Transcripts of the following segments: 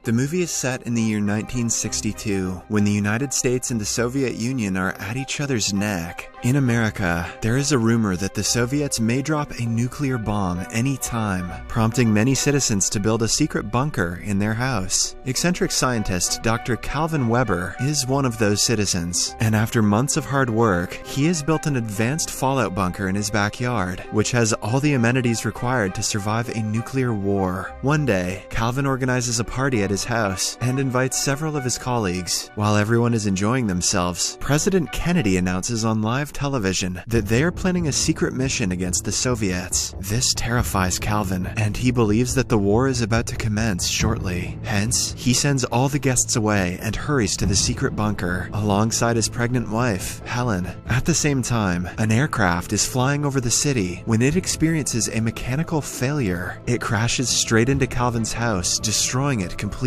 The movie is set in the year 1962, when the United States and the Soviet Union are at each other's neck. In America, there is a rumor that the Soviets may drop a nuclear bomb any time, prompting many citizens to build a secret bunker in their house. Eccentric scientist Dr. Calvin Weber is one of those citizens, and after months of hard work, he has built an advanced fallout bunker in his backyard, which has all the amenities required to survive a nuclear war. One day, Calvin organizes a party at his house and invites several of his colleagues. While everyone is enjoying themselves, President Kennedy announces on live television that they are planning a secret mission against the Soviets. This terrifies Calvin, and he believes that the war is about to commence shortly. Hence, he sends all the guests away and hurries to the secret bunker alongside his pregnant wife, Helen. At the same time, an aircraft is flying over the city when it experiences a mechanical failure. It crashes straight into Calvin's house, destroying it completely.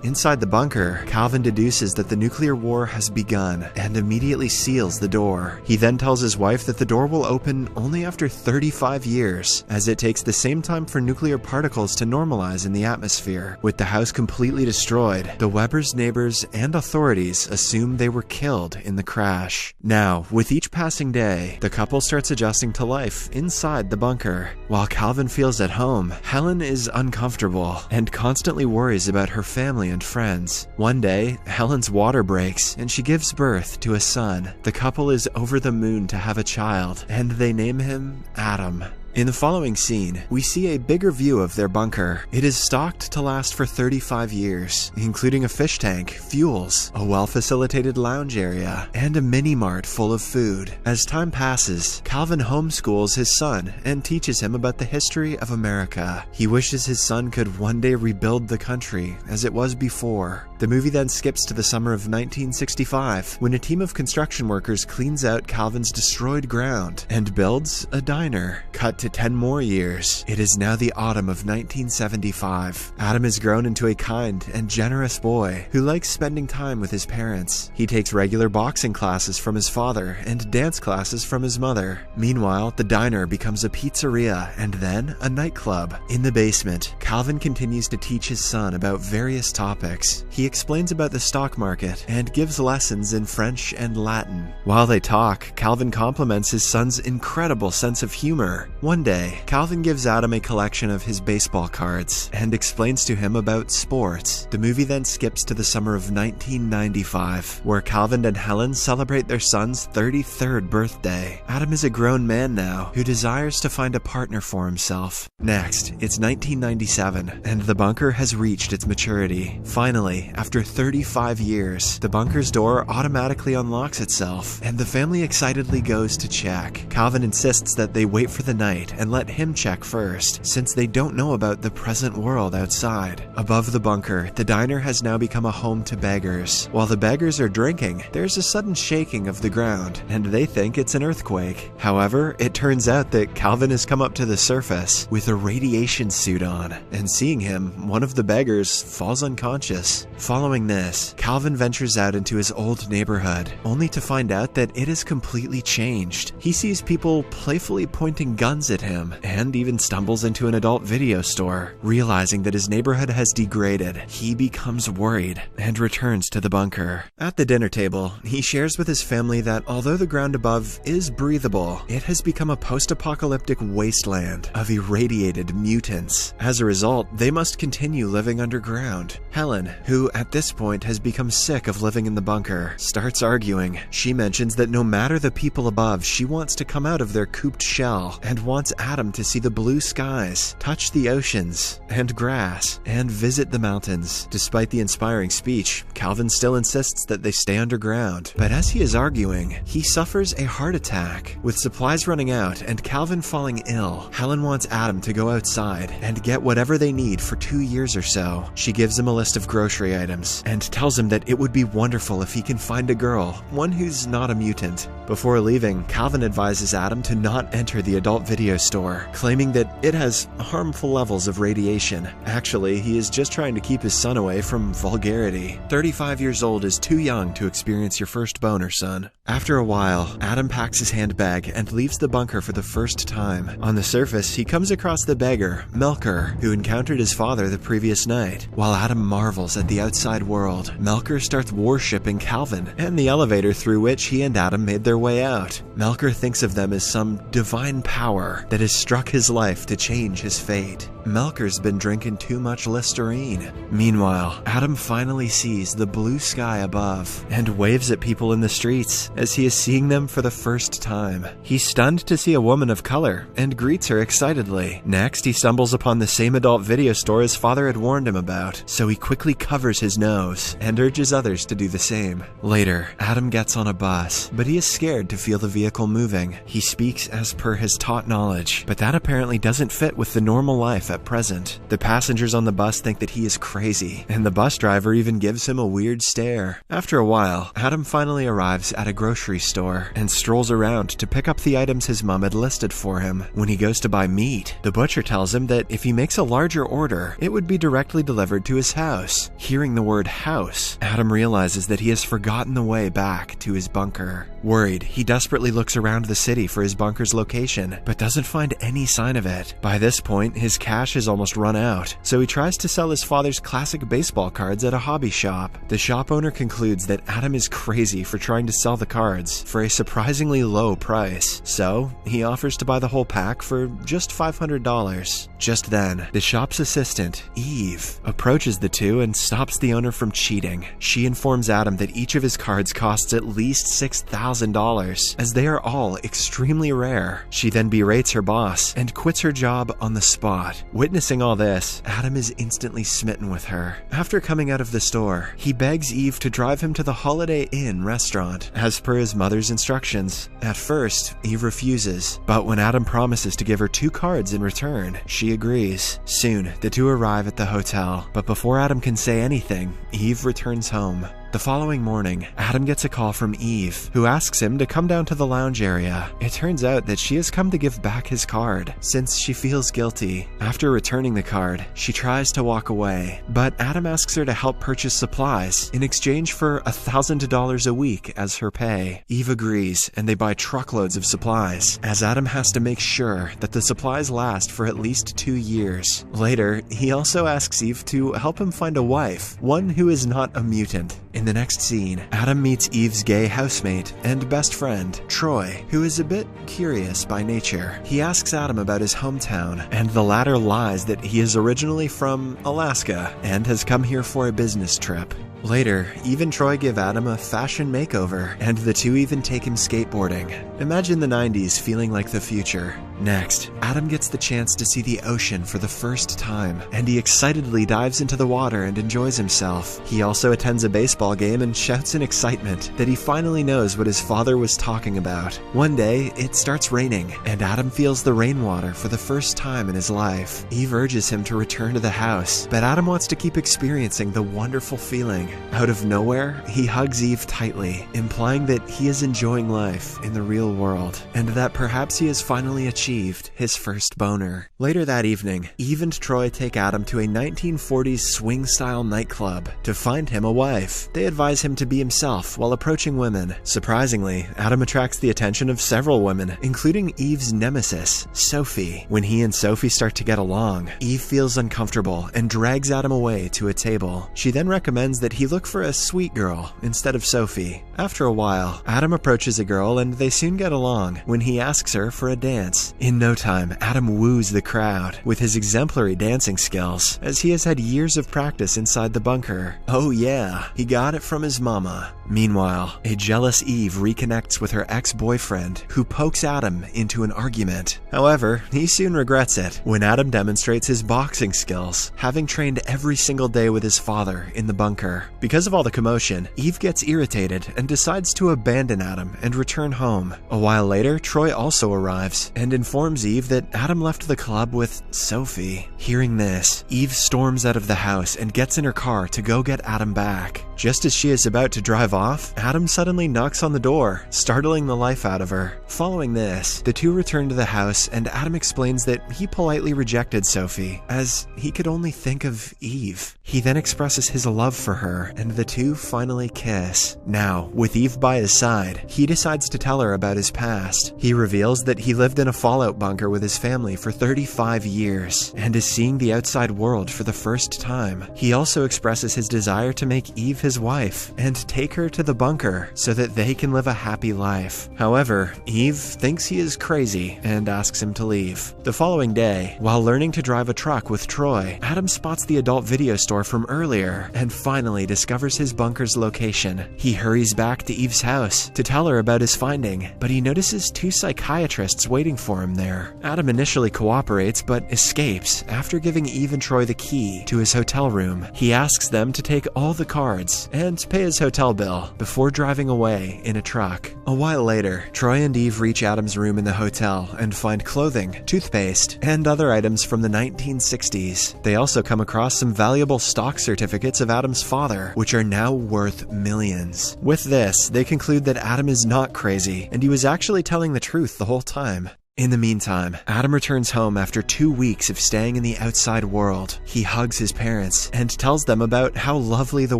Inside the bunker, Calvin deduces that the nuclear war has begun and immediately seals the door. He then tells his wife that the door will open only after 35 years, as it takes the same time for nuclear particles to normalize in the atmosphere. With the house completely destroyed, the Webers' neighbors and authorities assume they were killed in the crash. Now, with each passing day, the couple starts adjusting to life inside the bunker. While Calvin feels at home, Helen is uncomfortable and constantly worries about her family and friends. One day, Helen's water breaks and she gives birth to a son. The couple is over the moon to have a child, and they name him Adam. In the following scene, we see a bigger view of their bunker. It is stocked to last for 35 years, including a fish tank, fuels, a well-facilitated lounge area, and a mini-mart full of food. As time passes, Calvin homeschools his son and teaches him about the history of America. He wishes his son could one day rebuild the country as it was before. The movie then skips to the summer of 1965, when a team of construction workers cleans out Calvin's destroyed ground and builds a diner. Cut to 10 more years. It is now the autumn of 1975. Adam has grown into a kind and generous boy who likes spending time with his parents. He takes regular boxing classes from his father and dance classes from his mother. Meanwhile, the diner becomes a pizzeria and then a nightclub. In the basement, Calvin continues to teach his son about various topics. He explains about the stock market and gives lessons in French and Latin. While they talk, Calvin compliments his son's incredible sense of humor. One day, Calvin gives Adam a collection of his baseball cards and explains to him about sports. The movie then skips to the summer of 1995, where Calvin and Helen celebrate their son's 33rd birthday. Adam is a grown man now who desires to find a partner for himself. Next, it's 1997, and the bunker has reached its maturity. Finally, after 35 years, the bunker's door automatically unlocks itself, and the family excitedly goes to check. Calvin insists that they wait for the night and let him check first, since they don't know about the present world outside. Above the bunker, the diner has now become a home to beggars. While the beggars are drinking, there's a sudden shaking of the ground, and they think it's an earthquake. However, it turns out that Calvin has come up to the surface with a radiation suit on, and seeing him, one of the beggars falls unconscious. Following this, Calvin ventures out into his old neighborhood, only to find out that it has completely changed. He sees people playfully pointing guns at him, and even stumbles into an adult video store. Realizing that his neighborhood has degraded, he becomes worried and returns to the bunker. At the dinner table, he shares with his family that although the ground above is breathable, it has become a post-apocalyptic wasteland of irradiated mutants. As a result, they must continue living underground. Helen, who at this point has become sick of living in the bunker, starts arguing. She mentions that no matter the people above, she wants to come out of their cooped shell and wants Adam to see the blue skies, touch the oceans and grass, and visit the mountains. Despite the inspiring speech, Calvin still insists that they stay underground. But as he is arguing, he suffers a heart attack. With supplies running out and Calvin falling ill, Helen wants Adam to go outside and get whatever they need for 2 years or so. She gives him a list of grocery items and tells him that it would be wonderful if he can find a girl, one who's not a mutant. Before leaving, Calvin advises Adam to not enter the adult video video store, claiming that it has harmful levels of radiation. Actually, he is just trying to keep his son away from vulgarity. 35 years old is too young to experience your first boner, son. After a while, Adam packs his handbag and leaves the bunker for the first time. On the surface, he comes across the beggar, Melker, who encountered his father the previous night. While Adam marvels at the outside world, Melker starts worshipping Calvin and the elevator through which he and Adam made their way out. Melker thinks of them as some divine power that has struck his life to change his fate. Melker's been drinking too much Listerine. Meanwhile, Adam finally sees the blue sky above and waves at people in the streets as he is seeing them for the first time. He's stunned to see a woman of color and greets her excitedly. Next, he stumbles upon the same adult video store his father had warned him about, so he quickly covers his nose and urges others to do the same. Later, Adam gets on a bus, but he is scared to feel the vehicle moving. He speaks as per his taught knowledge, but that apparently doesn't fit with the normal life at present. The passengers on the bus think that he is crazy, and the bus driver even gives him a weird stare. After a while, Adam finally arrives at a grocery store and strolls around to pick up the items his mom had listed for him. When he goes to buy meat, the butcher tells him that if he makes a larger order, it would be directly delivered to his house. Hearing the word house, Adam realizes that he has forgotten the way back to his bunker. Worried, he desperately looks around the city for his bunker's location, but doesn't find any sign of it. By this point, his cash has almost run out, so he tries to sell his father's classic baseball cards at a hobby shop. The shop owner concludes that Adam is crazy for trying to sell the cards for a surprisingly low price, so he offers to buy the whole pack for just $500. Just then, the shop's assistant, Eve, approaches the two and stops the owner from cheating. She informs Adam that each of his cards costs at least $6,000, as they are all extremely rare. She then berates her boss and quits her job on the spot. Witnessing all this, Adam is instantly smitten with her. After coming out of the store, he begs Eve to drive him to the Holiday Inn restaurant, as per his mother's instructions. At first, Eve refuses, but when Adam promises to give her 2 cards in return, she agrees. Soon, the two arrive at the hotel, but before Adam can say anything, Eve returns home. The following morning, Adam gets a call from Eve, who asks him to come down to the lounge area. It turns out that she has come to give back his card, since she feels guilty. After returning the card, she tries to walk away, but Adam asks her to help purchase supplies in exchange for $1,000 a week as her pay. Eve agrees, and they buy truckloads of supplies, as Adam has to make sure that the supplies last for at least 2 years. Later, he also asks Eve to help him find a wife, one who is not a mutant. In the next scene, Adam meets Eve's gay housemate and best friend, Troy, who is a bit curious by nature. He asks Adam about his hometown, and the latter lies that he is originally from Alaska and has come here for a business trip. Later, Eve and Troy give Adam a fashion makeover, and the two even take him skateboarding. Imagine the 90s feeling like the future. Next, Adam gets the chance to see the ocean for the first time, and he excitedly dives into the water and enjoys himself. He also attends a baseball game and shouts in excitement that he finally knows what his father was talking about. One day, it starts raining, and Adam feels the rainwater for the first time in his life. Eve urges him to return to the house, but Adam wants to keep experiencing the wonderful feeling. Out of nowhere, he hugs Eve tightly, implying that he is enjoying life in the real world, and that perhaps he has finally achieved his first boner. Later that evening, Eve and Troy take Adam to a 1940s swing-style nightclub to find him a wife. They advise him to be himself while approaching women. Surprisingly, Adam attracts the attention of several women, including Eve's nemesis, Sophie. When he and Sophie start to get along, Eve feels uncomfortable and drags Adam away to a table. She then recommends that he look for a sweet girl instead of Sophie. After a while, Adam approaches a girl and they soon get along when he asks her for a dance. In no time, Adam woos the crowd with his exemplary dancing skills, as he has had years of practice inside the bunker. Oh yeah, he got it from his mama. Meanwhile, a jealous Eve reconnects with her ex-boyfriend, who pokes Adam into an argument. However, he soon regrets it when Adam demonstrates his boxing skills, having trained every single day with his father in the bunker. Because of all the commotion, Eve gets irritated and decides to abandon Adam and return home. A while later, Troy also arrives and informs Eve that Adam left the club with Sophie. Hearing this, Eve storms out of the house and gets in her car to go get Adam back. Just as she is about to drive off, Adam suddenly knocks on the door, startling the life out of her. Following this, the two return to the house and Adam explains that he politely rejected Sophie, as he could only think of Eve. He then expresses his love for her, and the two finally kiss. Now, with Eve by his side, he decides to tell her about his past. He reveals that he lived in a fallout bunker with his family for 35 years, and is seeing the outside world for the first time. He also expresses his desire to make Eve his wife, and take her to the bunker so that they can live a happy life. However, Eve thinks he is crazy and asks him to leave. The following day, while learning to drive a truck with Troy, Adam spots the adult video store from earlier and finally discovers his bunker's location. He hurries back to Eve's house to tell her about his finding, but he notices two psychiatrists waiting for him there. Adam initially cooperates but escapes after giving Eve and Troy the key to his hotel room. He asks them to take all the cards and pay his hotel bill before driving away in a truck. A while later, Troy and Eve reach Adam's room in the hotel and find clothing, toothpaste, and other items from the 1960s. They also come across some valuable stock certificates of Adam's father, which are now worth millions. With this, they conclude that Adam is not crazy, and he was actually telling the truth the whole time. In the meantime, Adam returns home after 2 weeks of staying in the outside world. He hugs his parents and tells them about how lovely the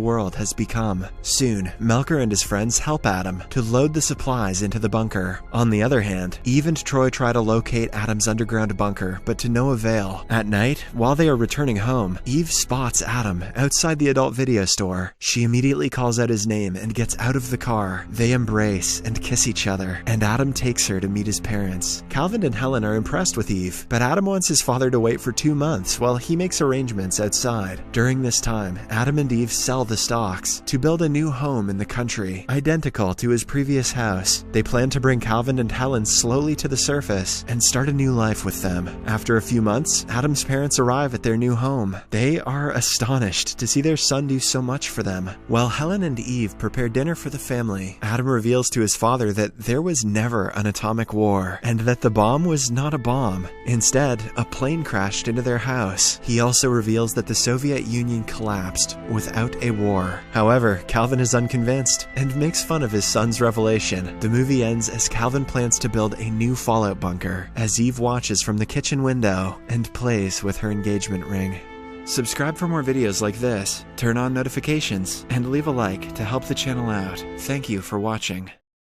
world has become. Soon, Melker and his friends help Adam to load the supplies into the bunker. On the other hand, Eve and Troy try to locate Adam's underground bunker, but to no avail. At night, while they are returning home, Eve spots Adam outside the adult video store. She immediately calls out his name and gets out of the car. They embrace and kiss each other, and Adam takes her to meet his parents. Calvin and Helen are impressed with Eve, but Adam wants his father to wait for 2 months while he makes arrangements outside. During this time, Adam and Eve sell the stocks to build a new home in the country, identical to his previous house. They plan to bring Calvin and Helen slowly to the surface and start a new life with them. After a few months, Adam's parents arrive at their new home. They are astonished to see their son do so much for them. While Helen and Eve prepare dinner for the family, Adam reveals to his father that there was never an atomic war, and that the bomb was not a bomb. Instead, a plane crashed into their house. He also reveals that the Soviet Union collapsed without a war. However, Calvin is unconvinced and makes fun of his son's revelation. The movie ends as Calvin plans to build a new fallout bunker, as Eve watches from the kitchen window and plays with her engagement ring. Subscribe for more videos like this, turn on notifications, and leave a like to help the channel out. Thank you for watching.